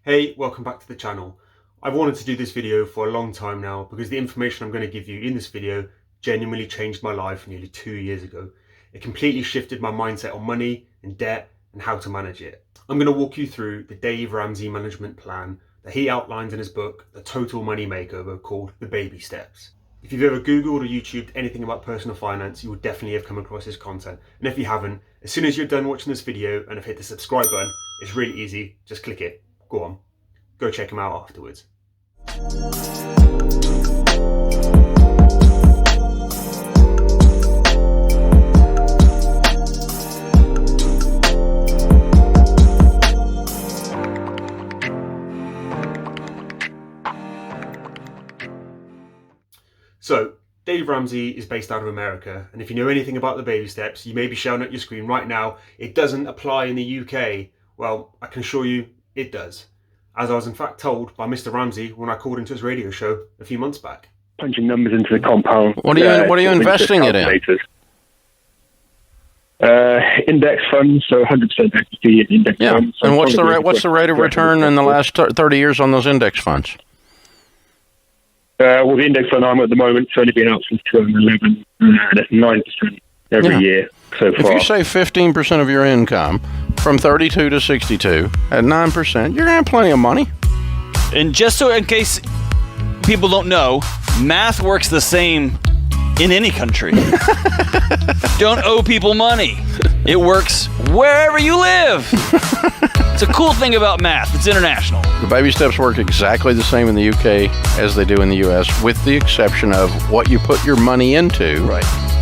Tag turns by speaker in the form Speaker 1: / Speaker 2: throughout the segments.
Speaker 1: Hey, welcome back to the channel. I've wanted to do this video for a long time now because the information I'm going to give you in this video genuinely changed my life nearly 2 years ago. It completely shifted my mindset on money and debt and how to manage it. I'm going to walk you through the Dave Ramsey management plan that he outlines in his book, The Total Money Makeover, called The Baby Steps. If you've ever Googled or YouTubed anything about personal finance, you will definitely have come across his content. And if you haven't, as soon as you're done watching this video and have hit the subscribe button, it's really easy, just click it. Go on, go check him out afterwards. So, Dave Ramsey is based out of America, and if you know anything about the baby steps, you may be shouting at your screen right now, it doesn't apply in the UK. Well, I can assure you, it does. As I was in fact told by Mr. Ramsey when I called into his radio show a few months back.
Speaker 2: Punching numbers into the compound.
Speaker 3: What are you investing it in?
Speaker 2: Index funds, so 100% equity in index funds. So
Speaker 3: and what's the rate of return in the last 30 years on those index funds?
Speaker 2: Well, the index fund I'm at the moment, it's only been out since 2011, and that's 9% every year so far.
Speaker 3: If you save 15% of your income from 32 to 62 at 9%, you're going to have plenty of money.
Speaker 4: And just so in case people don't know, math works the same in any country. Don't owe people money. It works wherever you live. It's a cool thing about math. It's international.
Speaker 3: The baby steps work exactly the same in the UK as they do in the US, with the exception of what you put your money into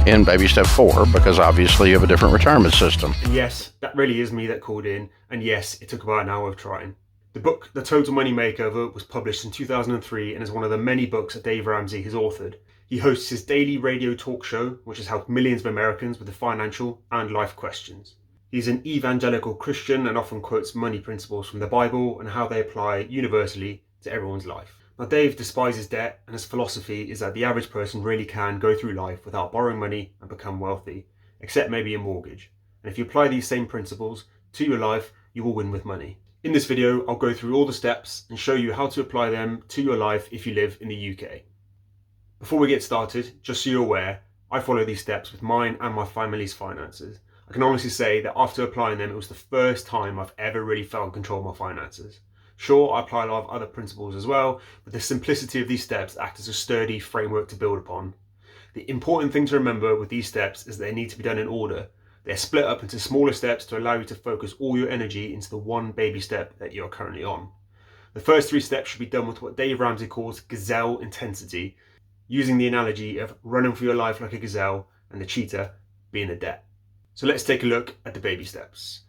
Speaker 3: in baby step 4, because obviously you have a different retirement system.
Speaker 1: And yes, that really is me that called in, and yes, it took about an hour of trying. The book, The Total Money Makeover, was published in 2003 and is one of the many books that Dave Ramsey has authored. He hosts his daily radio talk show, which has helped millions of Americans with the financial and life questions. He's an evangelical Christian and often quotes money principles from the Bible and how they apply universally to everyone's life. Now, Dave despises debt, and his philosophy is that the average person really can go through life without borrowing money and become wealthy, except maybe a mortgage. And if you apply these same principles to your life, you will win with money. In this video, I'll go through all the steps and show you how to apply them to your life if you live in the UK. Before we get started, just so you're aware, I follow these steps with mine and my family's finances. I can honestly say that after applying them, it was the first time I've ever really felt in control of my finances. Sure, I apply a lot of other principles as well, but the simplicity of these steps act as a sturdy framework to build upon. The important thing to remember with these steps is that they need to be done in order. They're split up into smaller steps to allow you to focus all your energy into the one baby step that you're currently on. The first 3 steps should be done with what Dave Ramsey calls gazelle intensity, using the analogy of running for your life like a gazelle and the cheetah being the debt. So let's take a look at the baby steps.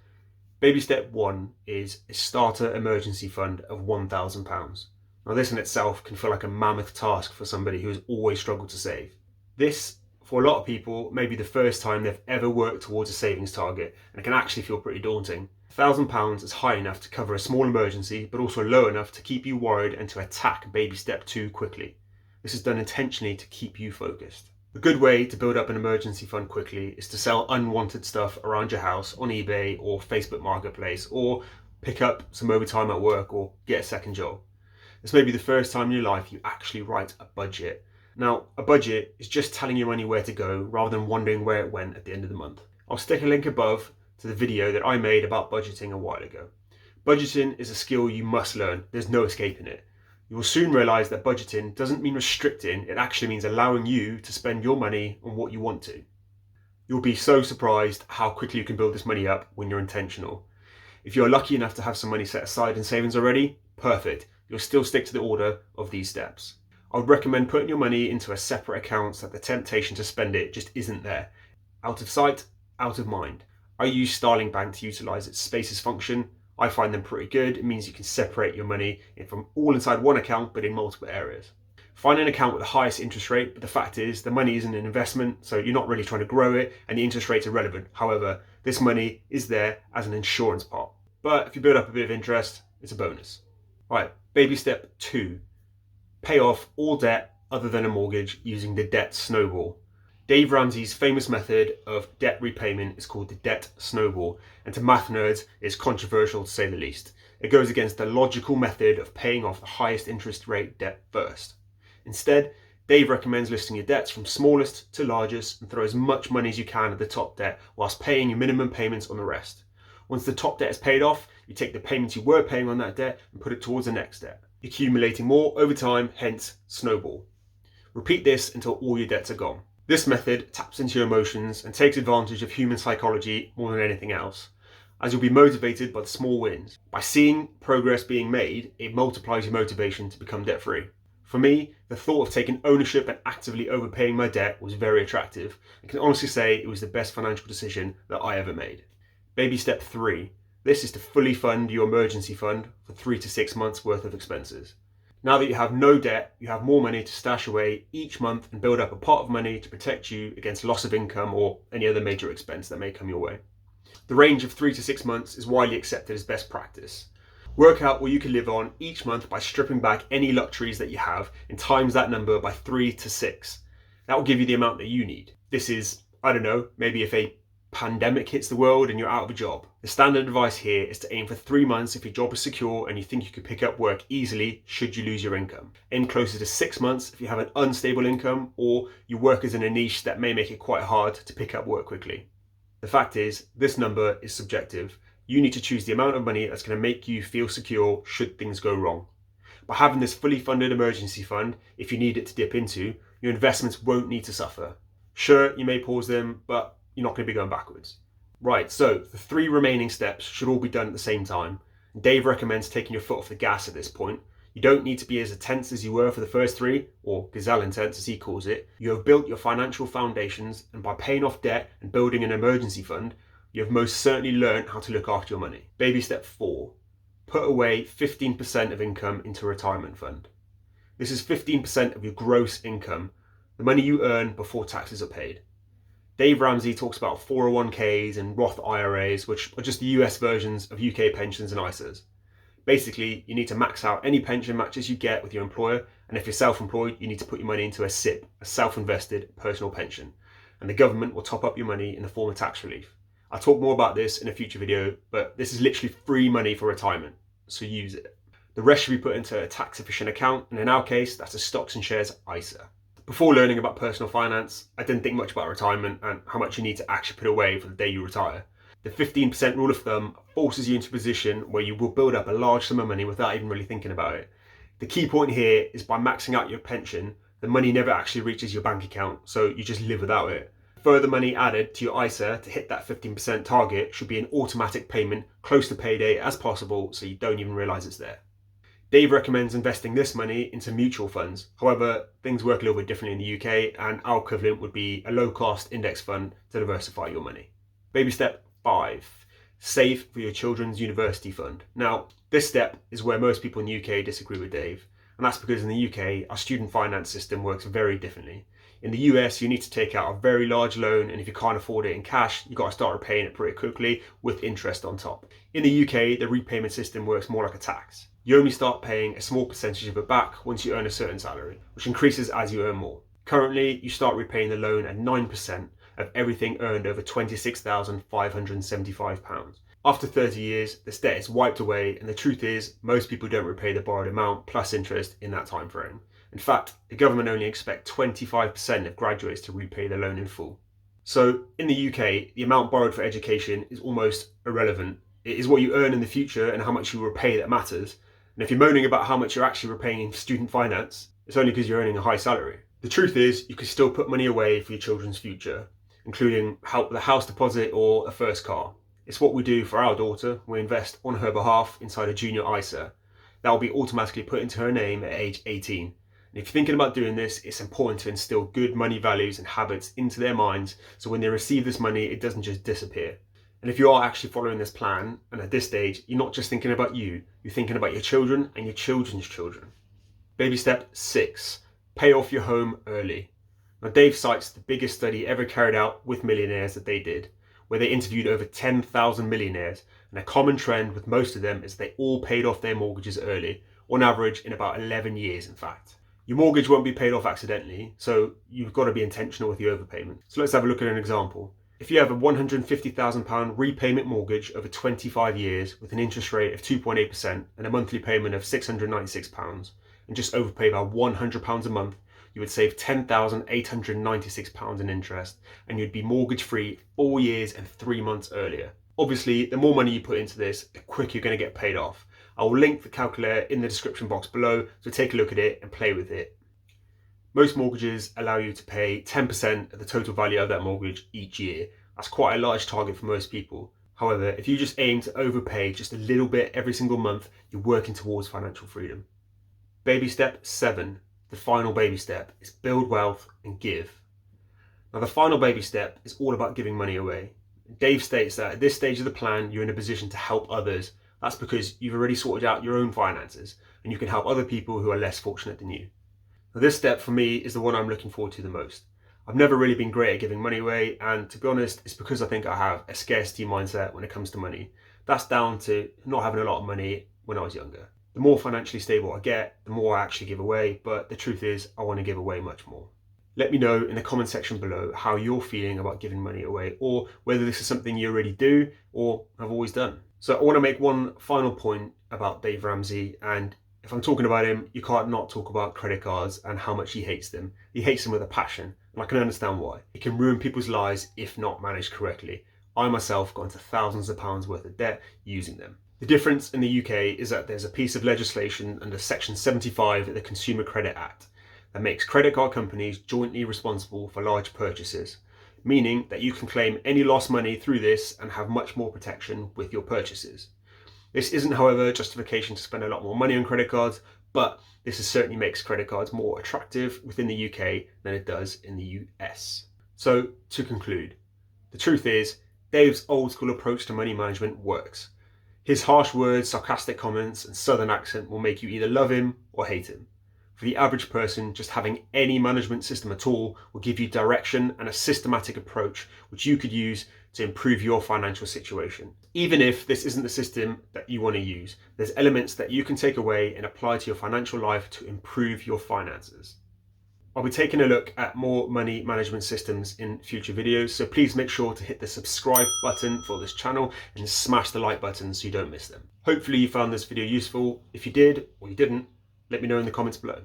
Speaker 1: Baby step 1 is a starter emergency fund of £1,000. Now this in itself can feel like a mammoth task for somebody who has always struggled to save. This, for a lot of people, may be the first time they've ever worked towards a savings target, and it can actually feel pretty daunting. £1,000 is high enough to cover a small emergency, but also low enough to keep you worried and to attack baby step 2 quickly. This is done intentionally to keep you focused. A good way to build up an emergency fund quickly is to sell unwanted stuff around your house on eBay or Facebook Marketplace, or pick up some overtime at work or get a second job. This may be the first time in your life you actually write a budget. Now, a budget is just telling your money where to go rather than wondering where it went at the end of the month. I'll stick a link above to the video that I made about budgeting a while ago. Budgeting is a skill you must learn. There's no escaping it. You will soon realise that budgeting doesn't mean restricting, it actually means allowing you to spend your money on what you want to. You'll be so surprised how quickly you can build this money up when you're intentional. If you're lucky enough to have some money set aside in savings already, perfect. You'll still stick to the order of these steps. I would recommend putting your money into a separate account so that the temptation to spend it just isn't there. Out of sight, out of mind. I use Starling Bank to utilise its spaces function. I find them pretty good. It means you can separate your money from all inside one account, but in multiple areas. Find an account with the highest interest rate, but the fact is the money isn't an investment, so you're not really trying to grow it, and the interest rates are relevant. However, this money is there as an insurance pot. But if you build up a bit of interest, it's a bonus. Right, baby step 2. Pay off all debt other than a mortgage using the debt snowball. Dave Ramsey's famous method of debt repayment is called the debt snowball, and to math nerds, it's controversial to say the least. It goes against the logical method of paying off the highest interest rate debt first. Instead, Dave recommends listing your debts from smallest to largest and throw as much money as you can at the top debt whilst paying your minimum payments on the rest. Once the top debt is paid off, you take the payments you were paying on that debt and put it towards the next debt, accumulating more over time, hence Snowball. Repeat this until all your debts are gone. This method taps into your emotions and takes advantage of human psychology more than anything else, as you'll be motivated by the small wins. By seeing progress being made, it multiplies your motivation to become debt-free. For me, the thought of taking ownership and actively overpaying my debt was very attractive. I can honestly say it was the best financial decision that I ever made. Baby step 3. This is to fully fund your emergency fund for 3 to 6 months worth of expenses. Now that you have no debt, you have more money to stash away each month and build up a pot of money to protect you against loss of income or any other major expense that may come your way. The range of 3 to 6 months is widely accepted as best practice. Work out what you can live on each month by stripping back any luxuries that you have and times that number by 3 to 6. That will give you the amount that you need. This is, I don't know, maybe if a pandemic hits the world and you're out of a job. The standard advice here is to aim for 3 months if your job is secure and you think you could pick up work easily should you lose your income. Aim closer to 6 months if you have an unstable income or you work as in a niche that may make it quite hard to pick up work quickly. The fact is, this number is subjective. You need to choose the amount of money that's going to make you feel secure should things go wrong. By having this fully funded emergency fund, if you need it to dip into, your investments won't need to suffer. Sure, you may pause them, but you're not going to be going backwards. Right, so the 3 remaining steps should all be done at the same time. Dave recommends taking your foot off the gas at this point. You don't need to be as intense as you were for the first 3, or gazelle intense as he calls it. You have built your financial foundations, and by paying off debt and building an emergency fund, you have most certainly learned how to look after your money. Baby step 4. Put away 15% of income into a retirement fund. This is 15% of your gross income, the money you earn before taxes are paid. Dave Ramsey talks about 401ks and Roth IRAs, which are just the US versions of UK pensions and ISAs. Basically, you need to max out any pension matches you get with your employer, and if you're self-employed, you need to put your money into a SIP, a self-invested personal pension, and the government will top up your money in the form of tax relief. I'll talk more about this in a future video, but this is literally free money for retirement, so use it. The rest should be put into a tax-efficient account, and in our case, that's a stocks and shares ISA. Before learning about personal finance, I didn't think much about retirement and how much you need to actually put away for the day you retire. The 15% rule of thumb forces you into a position where you will build up a large sum of money without even really thinking about it. The key point here is by maxing out your pension, the money never actually reaches your bank account, so you just live without it. Further money added to your ISA to hit that 15% target should be an automatic payment close to payday as possible so you don't even realise it's there. Dave recommends investing this money into mutual funds. However, things work a little bit differently in the UK, and our equivalent would be a low-cost index fund to diversify your money. Baby step 5. Save for your children's university fund. Now, this step is where most people in the UK disagree with Dave, and that's because in the UK, our student finance system works very differently. In the US, you need to take out a very large loan, and if you can't afford it in cash, you've got to start repaying it pretty quickly with interest on top. In the UK, the repayment system works more like a tax. You only start paying a small percentage of it back once you earn a certain salary, which increases as you earn more. Currently, you start repaying the loan at 9% of everything earned over £26,575. After 30 years, this debt is wiped away, and the truth is, most people don't repay the borrowed amount plus interest in that time frame. In fact, the government only expect 25% of graduates to repay the loan in full. So, in the UK, the amount borrowed for education is almost irrelevant. It is what you earn in the future and how much you repay that matters. And if you're moaning about how much you're actually repaying in student finance, it's only because you're earning a high salary. The truth is, you can still put money away for your children's future, including help with a house deposit or a first car. It's what we do for our daughter. We invest on her behalf inside a junior ISA. That will be automatically put into her name at age 18. And if you're thinking about doing this, it's important to instill good money values and habits into their minds so when they receive this money, it doesn't just disappear. And if you are actually following this plan, and at this stage, you're not just thinking about you, you're thinking about your children and your children's children. Baby step 6, pay off your home early. Now, Dave cites the biggest study ever carried out with millionaires that they did, where they interviewed over 10,000 millionaires, and a common trend with most of them is they all paid off their mortgages early, on average in about 11 years in fact. Your mortgage won't be paid off accidentally, so you've got to be intentional with your overpayment. So let's have a look at an example. If you have a £150,000 repayment mortgage over 25 years with an interest rate of 2.8% and a monthly payment of £696, and just overpay by £100 a month, you would save £10,896 in interest, and you'd be mortgage free 4 years and 3 months earlier. Obviously, the more money you put into this, the quicker you're going to get paid off. I will link the calculator in the description box below, so take a look at it and play with it. Most mortgages allow you to pay 10% of the total value of that mortgage each year. That's quite a large target for most people. However, if you just aim to overpay just a little bit every single month, you're working towards financial freedom. Baby step 7, the final baby step, is build wealth and give. Now, the final baby step is all about giving money away. Dave states that at this stage of the plan, you're in a position to help others. That's because you've already sorted out your own finances and you can help other people who are less fortunate than you. Now, this step for me is the one I'm looking forward to the most. I've never really been great at giving money away, and to be honest, it's because I think I have a scarcity mindset when it comes to money. That's down to not having a lot of money when I was younger. The more financially stable I get, the more I actually give away, but the truth is I want to give away much more. Let me know in the comment section below how you're feeling about giving money away, or whether this is something you already do or have always done. So I want to make one final point about Dave Ramsey, and if I'm talking about him, you can't not talk about credit cards and how much he hates them. He hates them with a passion, and I can understand why. It can ruin people's lives if not managed correctly. I myself got into thousands of pounds worth of debt using them. The difference in the UK is that there's a piece of legislation under Section 75 of the Consumer Credit Act that makes credit card companies jointly responsible for large purchases, meaning that you can claim any lost money through this and have much more protection with your purchases. This isn't, however, justification to spend a lot more money on credit cards, but this certainly makes credit cards more attractive within the UK than it does in the US. So, to conclude, the truth is, Dave's old school approach to money management works. His harsh words, sarcastic comments, and southern accent will make you either love him or hate him. For the average person, just having any management system at all will give you direction and a systematic approach which you could use to improve your financial situation. Even if this isn't the system that you want to use, there's elements that you can take away and apply to your financial life to improve your finances. I'll be taking a look at more money management systems in future videos, so please make sure to hit the subscribe button for this channel and smash the like button so you don't miss them. Hopefully you found this video useful. If you did or you didn't, let me know in the comments below.